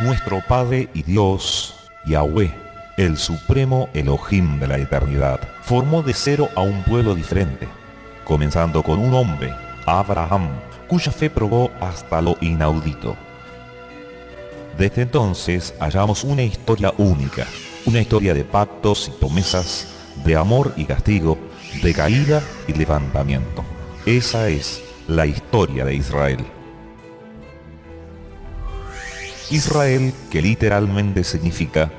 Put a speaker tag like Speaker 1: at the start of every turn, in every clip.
Speaker 1: Nuestro Padre y Dios, Yahweh, el supremo Elohim de la eternidad, formó de cero a un pueblo diferente, comenzando con un hombre, Abraham, cuya fe probó hasta lo inaudito. Desde entonces hallamos una historia única, una historia de pactos y promesas, de amor y castigo, de caída y levantamiento. Esa es la historia de Israel. Israel, que literalmente significa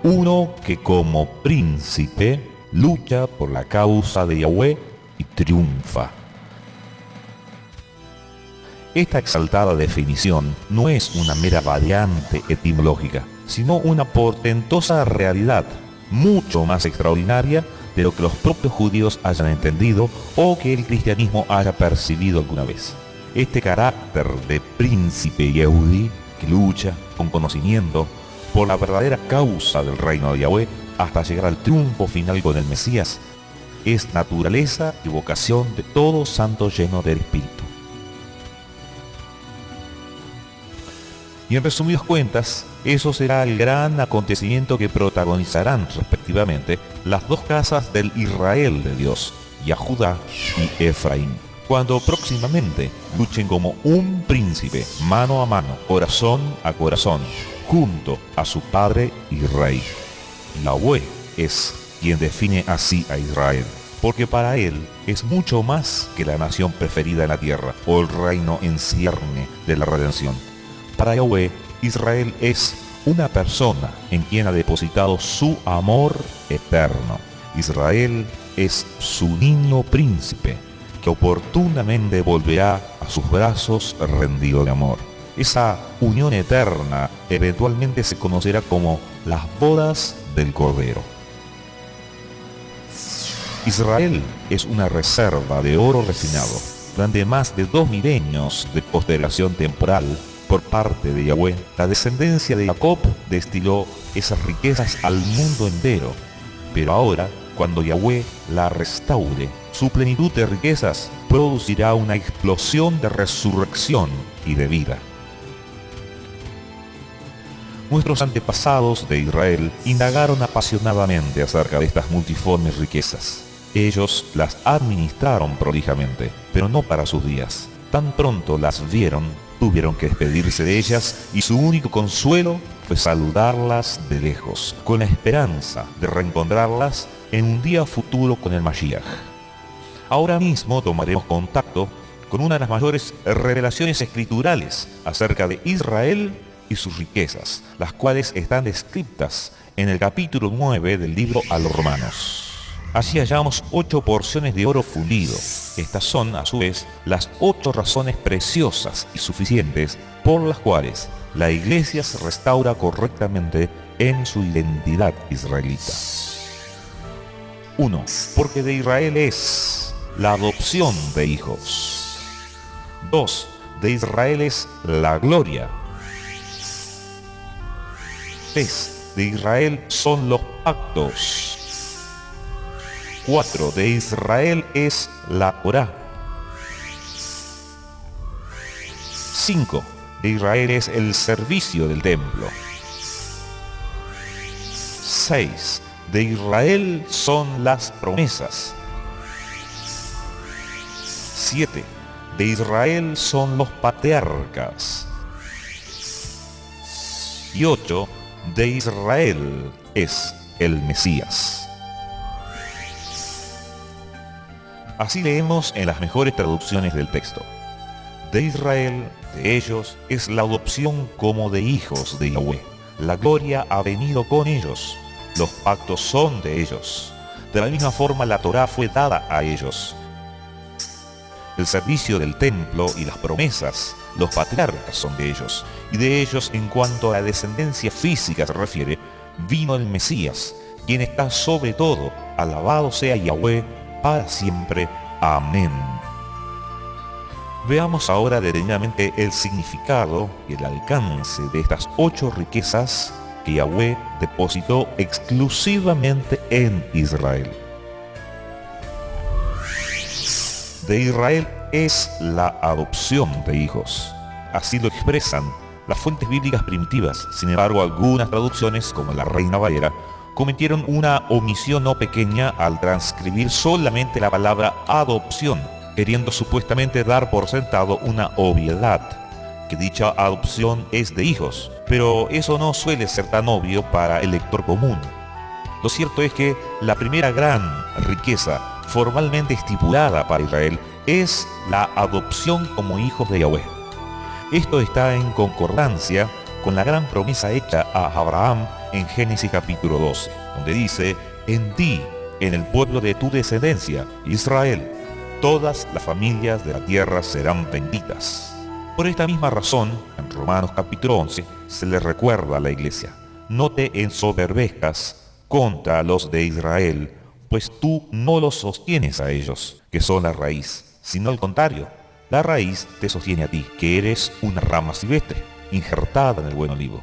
Speaker 1: uno que como príncipe lucha por la causa de Yahweh y triunfa. Esta exaltada definición no es una mera variante etimológica, sino una portentosa realidad, mucho más extraordinaria de lo que los propios judíos hayan entendido o que el cristianismo haya percibido alguna vez. Este carácter de príncipe yehudí que lucha con conocimiento por la verdadera causa del reino de Yahweh hasta llegar al triunfo final con el Mesías, es naturaleza y vocación de todo santo lleno del Espíritu. Y en resumidas cuentas, eso será el gran acontecimiento que protagonizarán respectivamente las dos casas del Israel de Dios, Yahudá y Efraín, cuando próximamente luchen como un príncipe, mano a mano, corazón a corazón, junto a su Padre y Rey. Yahweh es quien define así a Israel, porque para él es mucho más que la nación preferida en la tierra o el reino en cierne de la redención. Para Yahweh, Israel es una persona en quien ha depositado su amor eterno. Israel es su niño príncipe, que oportunamente volverá a sus brazos rendido de amor. Esa unión eterna eventualmente se conocerá como las bodas del Cordero. Israel es una reserva de oro refinado. Durante más de 2 milenios de postergación temporal por parte de Yahweh, la descendencia de Jacob destiló esas riquezas al mundo entero. Pero ahora, cuando Yahweh la restaure, su plenitud de riquezas producirá una explosión de resurrección y de vida. Nuestros antepasados de Israel indagaron apasionadamente acerca de estas multiformes riquezas. Ellos las administraron prolijamente, pero no para sus días. Tan pronto las vieron, tuvieron que despedirse de ellas y su único consuelo fue saludarlas de lejos, con la esperanza de reencontrarlas en un día futuro con el Mashiach. Ahora mismo tomaremos contacto con una de las mayores revelaciones escriturales acerca de Israel y sus riquezas, las cuales están descritas en el capítulo 9 del libro a los Romanos. Allí hallamos 8 porciones de oro fundido. Estas son, a su vez, las 8 razones preciosas y suficientes por las cuales la Iglesia se restaura correctamente en su identidad israelita. 1. Porque de Israel es la adopción de hijos. 2. De Israel es la gloria. 3. De Israel son los pactos. 4. De Israel es la Torá. 5. De Israel es el servicio del templo. 6. De Israel son las promesas. 7. De Israel son los patriarcas. Y 8. De Israel es el Mesías. Así leemos en las mejores traducciones del texto. De Israel, de ellos, es la adopción como de hijos de Yahweh. La gloria ha venido con ellos. Los pactos son de ellos. De la misma forma, la Torá fue dada a ellos. El servicio del templo y las promesas, los patriarcas son de ellos. Y de ellos, en cuanto a la descendencia física se refiere, vino el Mesías, quien está sobre todo. Alabado sea Yahweh para siempre. Amén. Veamos ahora detenidamente el significado y el alcance de estas 8 riquezas que Yahweh depositó exclusivamente en Israel. De Israel es la adopción de hijos. Así lo expresan las fuentes bíblicas primitivas. Sin embargo, algunas traducciones, como la Reina Valera, cometieron una omisión no pequeña al transcribir solamente la palabra adopción, queriendo supuestamente dar por sentado una obviedad, que dicha adopción es de hijos, pero eso no suele ser tan obvio para el lector común. Lo cierto es que la primera gran riqueza formalmente estipulada para Israel es la adopción como hijos de Yahweh. Esto está en concordancia con la gran promesa hecha a Abraham en Génesis capítulo 12, donde dice: en ti, en el pueblo de tu descendencia, Israel, todas las familias de la tierra serán benditas. Por esta misma razón, en Romanos capítulo 11, se le recuerda a la iglesia: no te ensoberbezcas contra los de Israel, pues tú no los sostienes a ellos, que son la raíz, sino al contrario, la raíz te sostiene a ti, que eres una rama silvestre, injertada en el buen olivo.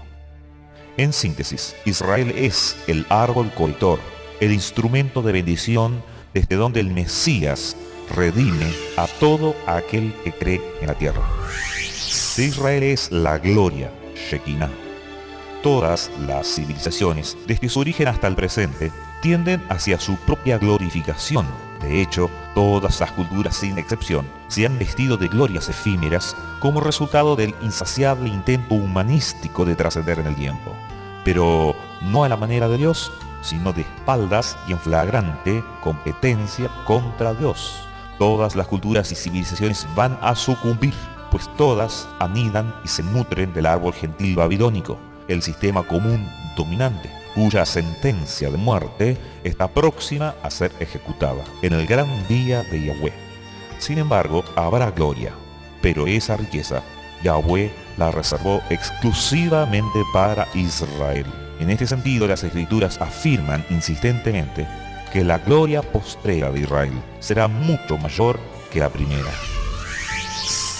Speaker 1: En síntesis, Israel es el árbol corrector, el instrumento de bendición desde donde el Mesías redime a todo aquel que cree en la tierra. De Israel es la gloria, Shekinah. Todas las civilizaciones, desde su origen hasta el presente, tienden hacia su propia glorificación. De hecho, todas las culturas sin excepción se han vestido de glorias efímeras como resultado del insaciable intento humanístico de trascender en el tiempo. Pero no a la manera de Dios, sino de espaldas y en flagrante competencia contra Dios. Todas las culturas y civilizaciones van a sucumbir, pues todas anidan y se nutren del árbol gentil babilónico, el sistema común dominante, cuya sentencia de muerte está próxima a ser ejecutada en el gran día de Yahweh. Sin embargo, habrá gloria, pero esa riqueza Yahweh la reservó exclusivamente para Israel. En este sentido, las Escrituras afirman insistentemente que la gloria postrera de Israel será mucho mayor que la primera.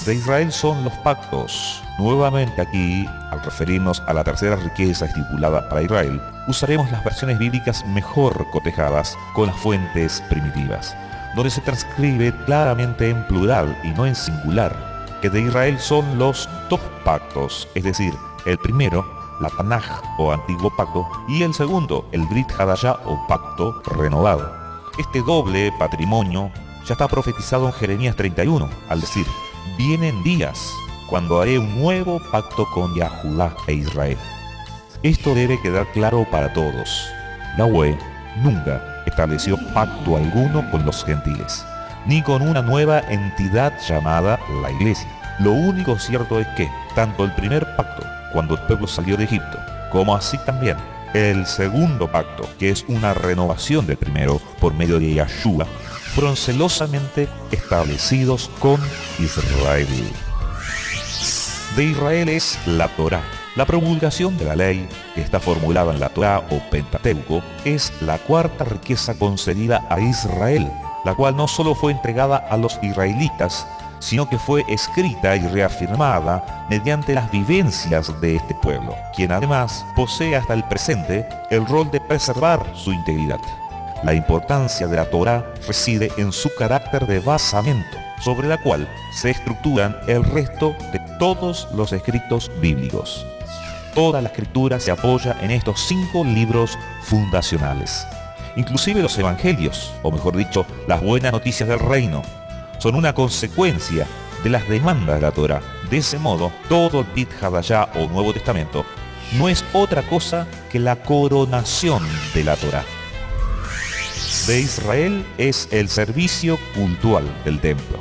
Speaker 1: De Israel son los pactos. Nuevamente aquí, al referirnos a la tercera riqueza estipulada para Israel, usaremos las versiones bíblicas mejor cotejadas con las fuentes primitivas, donde se transcribe claramente en plural y no en singular, que de Israel son los dos pactos, es decir, el primero, la Tanaj o Antiguo Pacto, y el segundo, el Brit Hadashah o Pacto Renovado. Este doble patrimonio ya está profetizado en Jeremías 31, al decir: vienen días cuando haré un nuevo pacto con Yahudá e Israel. Esto debe quedar claro para todos. Yahweh nunca estableció pacto alguno con los gentiles, ni con una nueva entidad llamada la Iglesia. Lo único cierto es que tanto el primer pacto, cuando el pueblo salió de Egipto, como así también el segundo pacto, que es una renovación del primero por medio de Yahshua, fueron celosamente establecidos con Israel. De Israel es la Torá. La promulgación de la ley, que está formulada en la Torá o Pentateuco, es la cuarta riqueza concedida a Israel, la cual no solo fue entregada a los israelitas, sino que fue escrita y reafirmada mediante las vivencias de este pueblo, quien además posee hasta el presente el rol de preservar su integridad. La importancia de la Torá reside en su carácter de basamento, sobre la cual se estructuran el resto de todos los escritos bíblicos. Toda la escritura se apoya en estos 5 libros fundacionales. Inclusive los evangelios, o mejor dicho, las buenas noticias del reino, son una consecuencia de las demandas de la Torá. De ese modo, todo el Brit Hadashah o Nuevo Testamento no es otra cosa que la coronación de la Torá. De Israel es el servicio cultual del templo.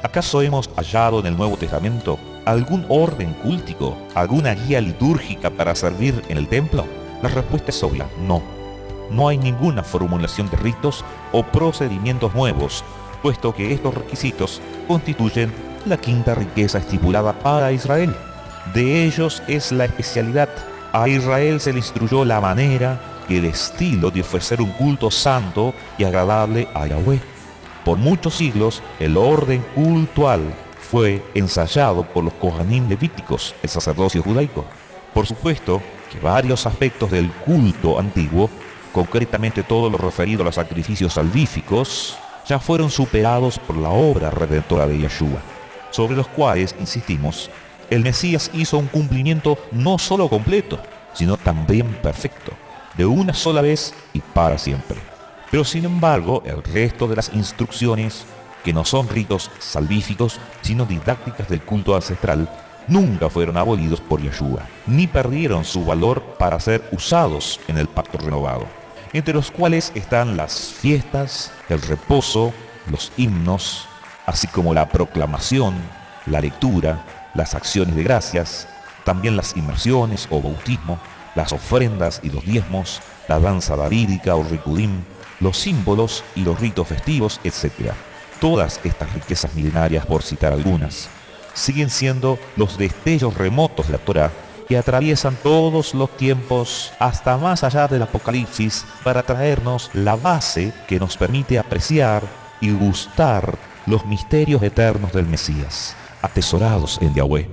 Speaker 1: ¿Acaso hemos hallado en el Nuevo Testamento algún orden cúltico, alguna guía litúrgica para servir en el templo? La respuesta es obvia: no. No hay ninguna formulación de ritos o procedimientos nuevos, puesto que estos requisitos constituyen la quinta riqueza estipulada para Israel. De ellos es la especialidad. A Israel se le instruyó la manera y el estilo de ofrecer un culto santo y agradable a Yahweh. Por muchos siglos, el orden cultual fue ensayado por los Kohanim levíticos, el sacerdocio judaico. Por supuesto que varios aspectos del culto antiguo, concretamente todo lo referido a los sacrificios salvíficos, ya fueron superados por la obra redentora de Yeshua, sobre los cuales, insistimos, el Mesías hizo un cumplimiento no solo completo, sino también perfecto, de una sola vez y para siempre. Pero sin embargo, el resto de las instrucciones, que no son ritos salvíficos, sino didácticas del culto ancestral, nunca fueron abolidos por Yeshua, ni perdieron su valor para ser usados en el pacto renovado, entre los cuales están las fiestas, el reposo, los himnos, así como la proclamación, la lectura, las acciones de gracias, también las inmersiones o bautismo, las ofrendas y los diezmos, la danza davídica o rikudim, los símbolos y los ritos festivos, etc. Todas estas riquezas milenarias, por citar algunas, siguen siendo los destellos remotos de la Torá que atraviesan todos los tiempos hasta más allá del Apocalipsis para traernos la base que nos permite apreciar y gustar los misterios eternos del Mesías, atesorados en Yahweh,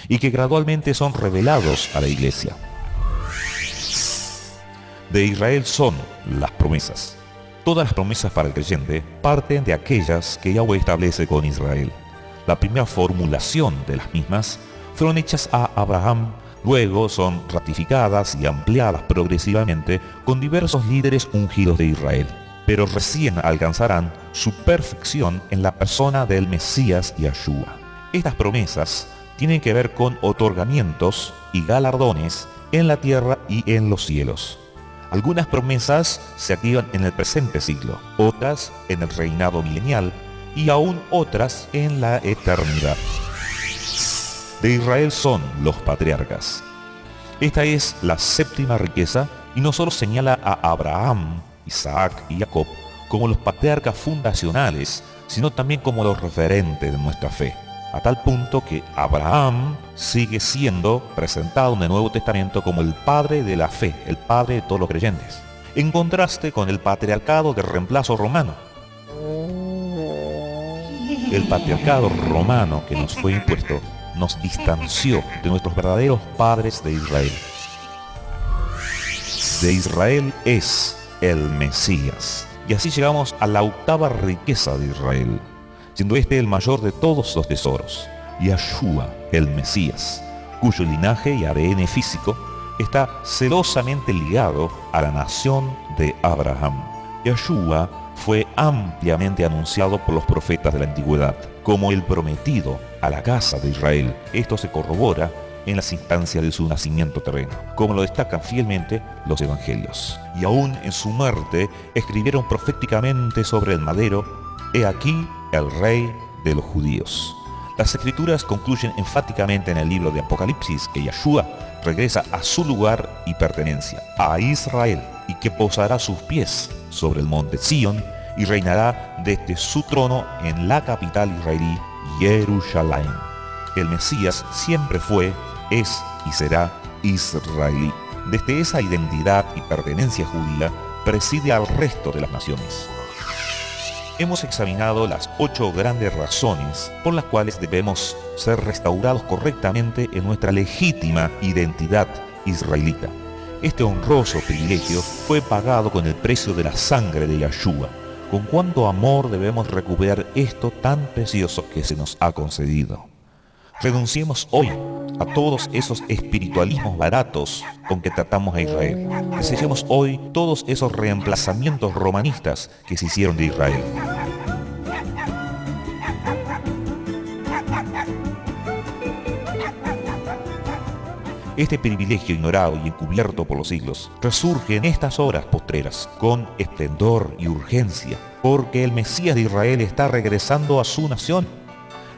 Speaker 1: y que gradualmente son revelados a la Iglesia. De Israel son las promesas. Todas las promesas para el creyente parten de aquellas que Yahweh establece con Israel. La primera formulación de las mismas fueron hechas a Abraham, luego son ratificadas y ampliadas progresivamente con diversos líderes ungidos de Israel, pero recién alcanzarán su perfección en la persona del Mesías Yeshua. Estas promesas tienen que ver con otorgamientos y galardones en la tierra y en los cielos. Algunas promesas se activan en el presente siglo, otras en el reinado milenial y aún otras en la eternidad. De Israel son los patriarcas. Esta es la séptima riqueza y no solo señala a Abraham, Isaac y Jacob como los patriarcas fundacionales, sino también como los referentes de nuestra fe, a tal punto que Abraham sigue siendo presentado en el Nuevo Testamento como el padre de la fe, el padre de todos los creyentes, en contraste con el patriarcado de reemplazo romano. El patriarcado romano que nos fue impuesto nos distanció de nuestros verdaderos padres de Israel. De Israel es el Mesías. Y así llegamos a la octava riqueza de Israel, siendo este el mayor de todos los tesoros, Yeshua, el Mesías, cuyo linaje y ADN físico está celosamente ligado a la nación de Abraham. Yeshua fue ampliamente anunciado por los profetas de la antigüedad como el prometido a la casa de Israel. Esto se corrobora en las instancias de su nacimiento terreno, como lo destacan fielmente los evangelios. Y aún en su muerte escribieron proféticamente sobre el madero: «He aquí el rey de los judíos». Las escrituras concluyen enfáticamente en el libro de Apocalipsis que Yeshua regresa a su lugar y pertenencia, a Israel, y que posará sus pies sobre el monte Sión y reinará desde su trono en la capital israelí, Jerusalén. El Mesías siempre fue, es y será israelí. Desde esa identidad y pertenencia judía preside al resto de las naciones. Hemos examinado las 8 grandes razones por las cuales debemos ser restaurados correctamente en nuestra legítima identidad israelita. Este honroso privilegio fue pagado con el precio de la sangre de Yeshua. Con cuánto amor debemos recuperar esto tan precioso que se nos ha concedido. Renunciemos hoy a todos esos espiritualismos baratos con que tratamos a Israel. Desechemos hoy todos esos reemplazamientos romanistas que se hicieron de Israel. Este privilegio ignorado y encubierto por los siglos resurge en estas horas postreras con esplendor y urgencia, porque el Mesías de Israel está regresando a su nación.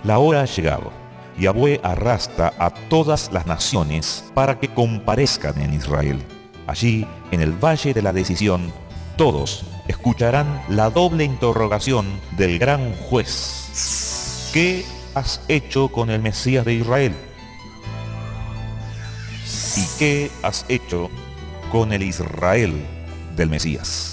Speaker 1: La hora ha llegado. Yahweh arrastra a todas las naciones para que comparezcan en Israel. Allí, en el Valle de la Decisión, todos escucharán la doble interrogación del gran juez. ¿Qué has hecho con el Mesías de Israel? ¿Y qué has hecho con el Israel del Mesías?